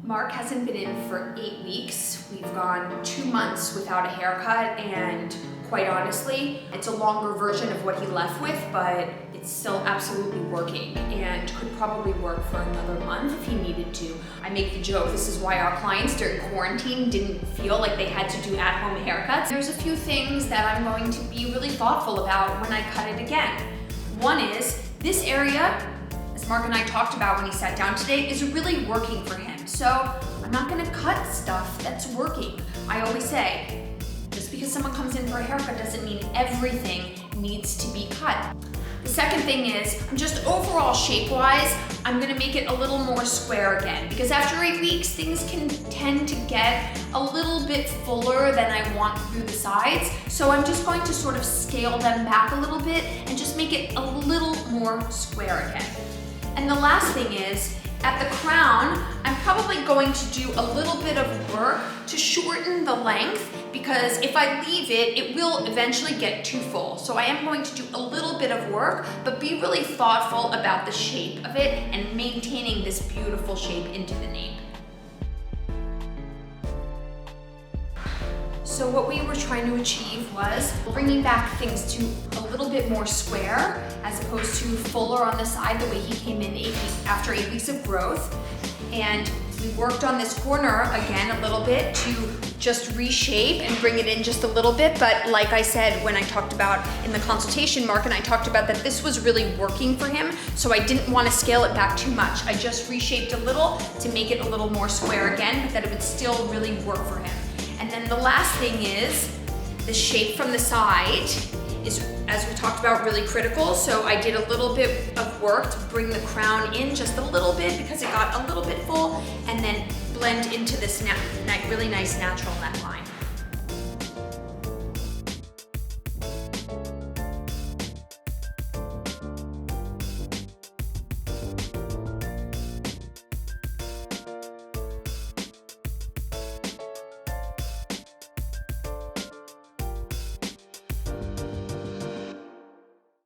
Mark hasn't been in for 8 weeks. We've gone 2 months without a haircut, and quite honestly, it's a longer version of what he left with, but it's still absolutely working and could probably work for another month if he needed to. I make the joke, this is why our clients during quarantine didn't feel like they had to do at-home haircuts. There's a few things that I'm going to be really thoughtful about when I cut it again. One is, this area, as Mark and I talked about when he sat down today, is really working for him. So I'm not gonna cut stuff that's working. I always say, just because someone comes in for a haircut doesn't mean everything needs to be cut. The second thing is, just overall shape-wise, I'm gonna make it a little more square again, because after 8 weeks, things can tend to get a little bit fuller than I want through the sides. So I'm just going to sort of scale them back a little bit and just make it a little more square again. And the last thing is, at the crown, I'm probably going to do a little bit of work to shorten the length, because if I leave it, it will eventually get too full. So I am going to do a little bit of work, but be really thoughtful about the shape of it and maintaining this beautiful shape into the nape. So what we were trying to achieve was bringing back things to a little bit more square, as opposed to fuller on the side the way he came in after 8 weeks of growth. And we worked on this corner again a little bit to just reshape and bring it in just a little bit. But like I said, when I talked about in the consultation, Mark and I talked about that this was really working for him. So I didn't want to scale it back too much. I just reshaped a little to make it a little more square again, but that it would still really work for him. And then the last thing is, the shape from the side is, as we talked about, really critical. So I did a little bit of work to bring the crown in just a little bit because it got a little bit full, and then blend into this really nice natural neckline.